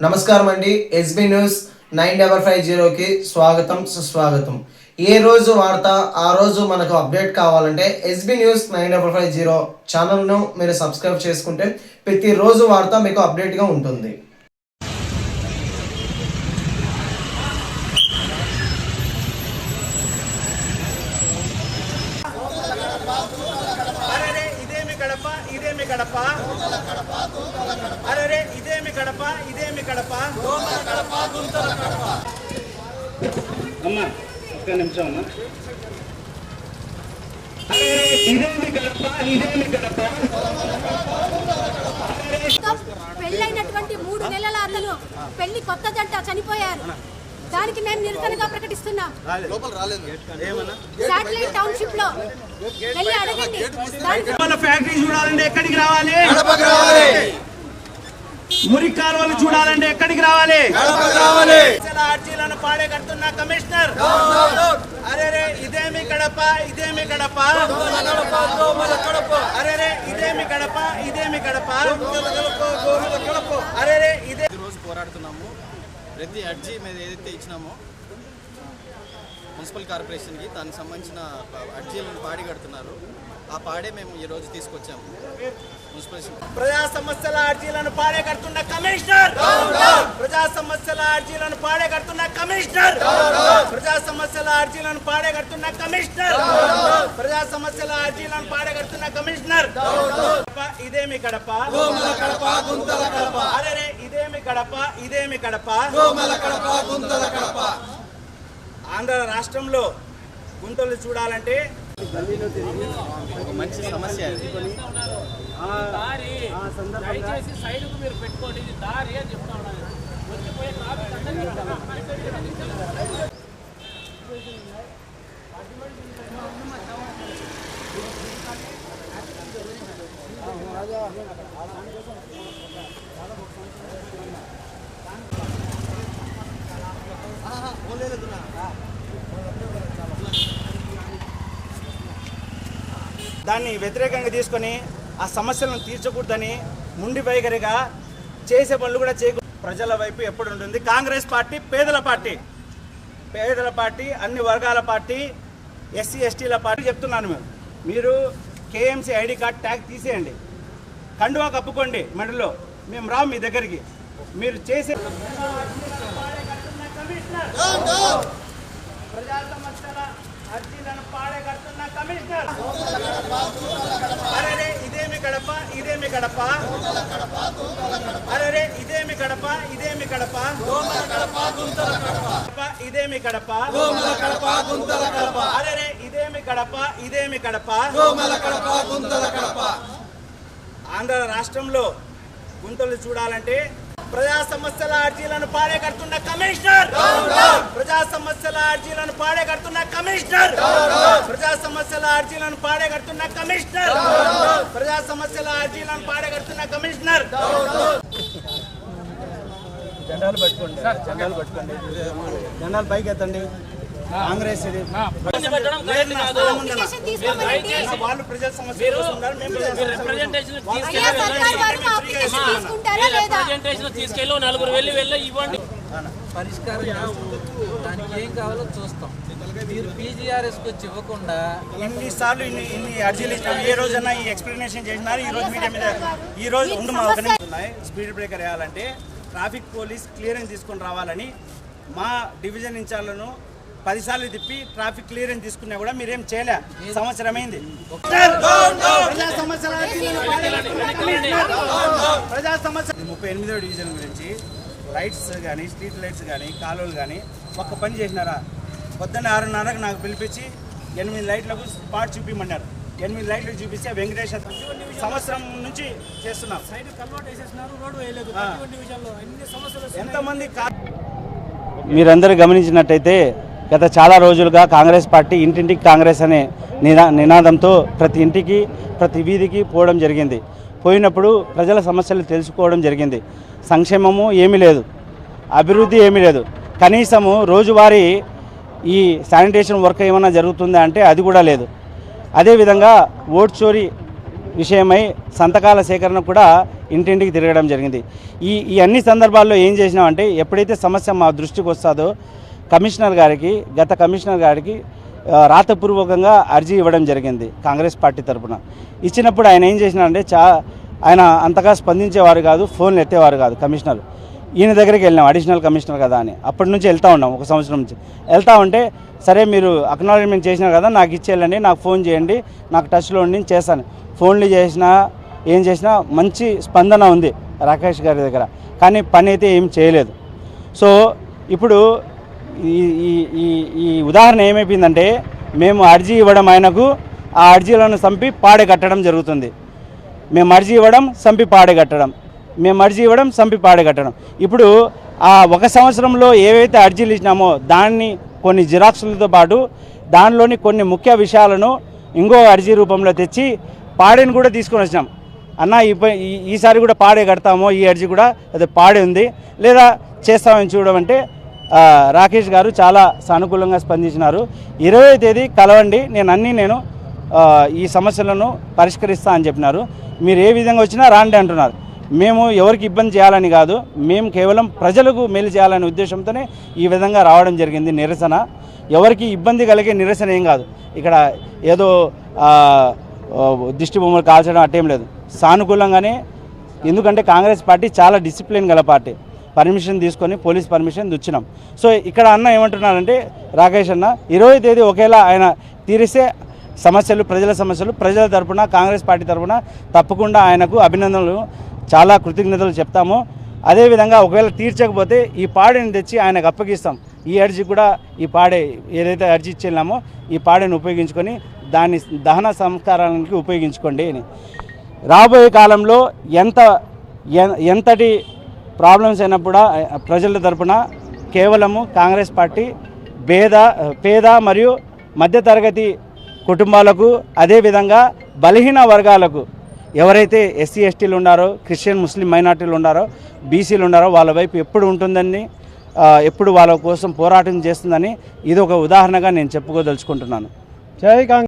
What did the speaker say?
నమస్కారం అండి. SB news 9550కి స్వాగతం సుస్వాగతం. ఏ రోజు వార్త ఆ రోజు మనకు అప్డేట్ కావాలంటే ఎస్బీ న్యూస్ 9550 ఛానల్ను మీరు సబ్స్క్రైబ్ చేసుకుంటే ప్రతిరోజు వార్త మీకు అప్డేట్గా ఉంటుంది. అమ్మా ఒక్క నిమిషం అమ్మా. పెళ్ళైనటువంటి 3 నెలల అతను పెళ్లి కొత్త జంట చనిపోయారు. దానికి మేము నిరసనగా ప్రకటిస్తున్నాం. శాటిలైట్ టౌన్షిప్ లో వెళ్ళి అడగండి. ఫ్యాక్టరీ చూడాలంటే ఎక్కడికి రావాలి? మురికి కాలువలు చూడాలంటే ఎక్కడికి రావాలి? అర్జీలను పాడే కడుతున్న కమిషనర్ అరే ఇదేమి కడప, ఇదేమి కడప, అరే ఇదేమి కడప, ఇదేమి కడప, అరే ఇదే. ఈరోజు పోరాడుతున్నాము. ప్రతి అర్జీ మీద ఏదైతే ఇచ్చినామో మున్సిపల్ కార్పొరేషన్కి దానికి సంబంధించిన అర్జీలను పాడి కడుతున్నారు. ఆ పాడే మేము ఈరోజు తీసుకొచ్చాము. ప్రజా సమస్యల అర్జీలను పాడే కడుతున్న కమిషనర్, ప్రజా సమస్యల అర్జీలను పాడే కడుతున్న కమిషనర్, ప్రజా సమస్యల అర్జీలను పాడే కడుతున్న కమిషనర్, ప్రజా సమస్యల అర్జీలను పాడే కడుతున్న కమిషనర్. ఇదేమి కడప, అరే ఇదేమి కడప, ఇదేమి కడప. ఆంధ్ర రాష్ట్రంలో గుంతలు చూడాలంటే ఒక మంచి సమస్య. దయచేసి సైడ్కు మీరు పెట్టుకోండి. ఇది దారి అని చెప్తా ఉన్నాను. వచ్చిపోయే దాన్ని వ్యతిరేకంగా తీసుకొని ఆ సమస్యలను తీర్చకూడదని ముండి వైఖరిగా చేసే పనులు కూడా చేయకూడదు. ప్రజల వైపు ఎప్పుడు ఉంటుంది కాంగ్రెస్ పార్టీ. పేదల పార్టీ, పేదల పార్టీ, అన్ని వర్గాల పార్టీ, ఎస్సీ ఎస్టీల పార్టీ. చెప్తున్నాను మీరు కేఎంసీ ఐడి కార్డ్ ట్యాగ్ తీసేయండి, కండువా కప్పుకోండి మెడలో. మేము రాము మీ దగ్గరికి. మీరు చేసే ప్రజా సమస్యల అర్జీలను పాడే కడుతున్న కమిషనర్ అరే ఇదేమి కడప, ఇదేమి కడప, అరే ఇదేమి కడప, ఇదేమి కడప, ఇదేమి కడప, అరే ఇదేమి కడప, ఇదేమి కడప. ఆంధ్ర రాష్ట్రంలో గుంతలు చూడాలంటే ప్రజా సమస్యల అర్జీలను పాడే కడుతున్న కమిషనర్, ప్రజా సమస్యల అర్జీలను పాడే కడుతున్న కమిషనర్, ప్రజా సమస్యల అర్జీలను పాడే కడుతున్న కమిషనర్, ప్రజా సమస్యల అర్జీలను పాడే కడుతున్న కమిషనర్. జెండాలు పట్టుకోండి, జెండాలు పట్టుకోండి, జెండాలు పైకి ఎత్తండి. కాంగ్రెస్ ఇది వాళ్ళు ప్రజా సమస్యలు తీసుకెళ్ళి 4 వెళ్ళి ఇవ్వండి. పరిష్కారం దానికి ఏం కావాలో చూస్తాం. మీరు పీజీఆర్ఎస్కి వచ్చి ఇవ్వకుండా ఇన్నిసార్లు ఇన్ని అర్జీలు ఇచ్చినారు. ఏ రోజైనా ఈ ఎక్స్ప్లెనేషన్ చేసినారు. ఈ రోజు మీడియా మీద ఈ రోజు ఉన్నాయి. స్పీడ్ బ్రేకర్ వేయాలంటే ట్రాఫిక్ పోలీస్ క్లియరెన్స్ తీసుకొని రావాలని మా డివిజన్ ఇన్ఛార్జ్లను 10 సార్లు తిప్పి ట్రాఫిక్ క్లియరెన్స్ తీసుకున్నా కూడా మీరేం చేయలే. సంవత్సరమైంది. ప్రజా సమస్యల 38వ డివిజన్ గురించి లైట్స్ కానీ, స్ట్రీట్ లైట్స్ కానీ, కాలువలు కానీ ఒక్క పని చేసినారా? పొద్దున్న 6:30కు నాకు పిలిపించి 8 లైట్లకు స్పాట్ చూపించమన్నారు. 8 లైట్లు చూపిస్తే వెంకటేష్ సంవత్సరం నుంచి చేస్తున్నాం. ఎంతమంది మీరందరూ గమనించినట్టయితే గత చాలా రోజులుగా కాంగ్రెస్ పార్టీ ఇంటింటికి కాంగ్రెస్ అనే నినాదంతో ప్రతి ఇంటికి, ప్రతి వీధికి పోవడం జరిగింది. పోయినప్పుడు ప్రజల సమస్యలు తెలుసుకోవడం జరిగింది. సంక్షేమము ఏమీ లేదు, అభివృద్ధి ఏమీ లేదు. కనీసము రోజువారీ ఈ శానిటేషన్ వర్క్ ఏమైనా జరుగుతుందా అంటే అది కూడా లేదు. అదేవిధంగా ఓట్ చోరీ విషయమై సంతకాల సేకరణ కూడా ఇంటింటికి తిరగడం జరిగింది. ఈ అన్ని సందర్భాల్లో ఏం చేసినామంటే ఎప్పుడైతే సమస్య మా దృష్టికి వస్తుందో గత కమిషనర్ గారికి రాతపూర్వకంగా అర్జీ ఇవ్వడం జరిగింది కాంగ్రెస్ పార్టీ తరఫున. ఇచ్చినప్పుడు ఆయన ఏం చేసినారంటే ఆయన అంతగా స్పందించేవారు కాదు, ఫోన్లు ఎత్తేవారు కాదు కమిషనర్. ఈయన దగ్గరికి వెళ్ళినాం, అడిషనల్ కమిషనర్ కదా అని. అప్పటి నుంచి వెళ్తూ ఉన్నాం, 1 సంవత్సరం నుంచి వెళ్తూ ఉంటే, సరే మీరు అక్నాలజ్మెంట్ చేసినారు కదా, నాకు ఇచ్చేయాలండి, నాకు ఫోన్ చేయండి, నాకు టచ్లో ఉండి చేస్తాను. ఫోన్లు చేసినా ఏం చేసినా మంచి స్పందన ఉంది రాకేష్ గారి దగ్గర, కానీ పని అయితే ఏం చేయలేదు. సో ఇప్పుడు ఈ ఉదాహరణ ఏమైపోయిందంటే, మేము అర్జీ ఇవ్వడం ఆయనకు, ఆ అర్జీలను చంపి పాడే కట్టడం జరుగుతుంది. మేము అర్జీ ఇవ్వడం చంపి పాడే కట్టడం, మేము అర్జీ ఇవ్వడం చంపి పాడే కట్టడం. ఇప్పుడు ఆ 1 సంవత్సరంలో ఏవైతే అర్జీలు ఇచ్చినామో దాన్ని కొన్ని జిరాక్సులతో పాటు దానిలోని కొన్ని ముఖ్య విషయాలను ఇంకో అర్జీ రూపంలో తెచ్చి పాడేని కూడా తీసుకొని వచ్చినాం. అన్న ఈసారి కూడా పాడే కడతామో, ఈ అర్జీ కూడా అదే పాడే ఉంది లేదా చేస్తామని చూడమంటే రాకేష్ గారు చాలా సానుకూలంగా స్పందించినారు. 20వ తేదీ కలవండి, నేను ఈ సమస్యలను పరిష్కరిస్తా అని చెప్పినారు. మీరు ఏ విధంగా వచ్చినా రాండి అంటున్నారు. మేము ఎవరికి ఇబ్బంది చేయాలని కాదు, మేము కేవలం ప్రజలకు మేలు చేయాలనే ఉద్దేశంతోనే ఈ విధంగా రావడం జరిగింది. నిరసన ఎవరికి ఇబ్బంది కలిగే నిరసన ఏం కాదు. ఇక్కడ ఏదో దిష్టి బొమ్మలు కాల్చడం అట్టేం లేదు, సానుకూలంగానే. ఎందుకంటే కాంగ్రెస్ పార్టీ చాలా డిసిప్లిన్ గల పార్టీ. పర్మిషన్ తీసుకొని పోలీస్ పర్మిషన్ తెచ్చినాం. సో ఇక్కడ అన్న ఏమంటున్నారంటే, రాకేష్ అన్న 20వ తేదీ ఒకేలా ఆయన తీరిస్తే ప్రజల సమస్యలు ప్రజల తరపున, కాంగ్రెస్ పార్టీ తరపున తప్పకుండా ఆయనకు అభినందనలు, చాలా కృతజ్ఞతలు చెప్తాము. అదేవిధంగా ఒకవేళ తీర్చకపోతే ఈ పాడేని తెచ్చి ఆయనకు అప్పగిస్తాం. ఈ అర్జీ కూడా, ఈ పాడే ఏదైతే అర్జీ ఇచ్చేలామో ఈ పాడేని ఉపయోగించుకొని దాన్ని దహన సంస్కారానికి ఉపయోగించుకోండి అని. రాబోయే కాలంలో ఎంతటి ప్రాబ్లమ్స్ అయినప్పుడు ప్రజల తరపున కేవలము కాంగ్రెస్ పార్టీ పేద మరియు మధ్యతరగతి కుటుంబాలకు, అదేవిధంగా బలహీన వర్గాలకు, ఎవరైతే ఎస్సీ ఎస్టీలు ఉన్నారో, క్రిస్టియన్ ముస్లిం మైనార్టీలు ఉన్నారో, బీసీలు ఉన్నారో వాళ్ళ వైపు ఎప్పుడు ఉంటుందని, ఎప్పుడు వాళ్ళ కోసం పోరాటం చేస్తుందని ఇది ఒక ఉదాహరణగా నేను చెప్పుకోదలుచుకుంటున్నాను. జై కాంగ్రెస్.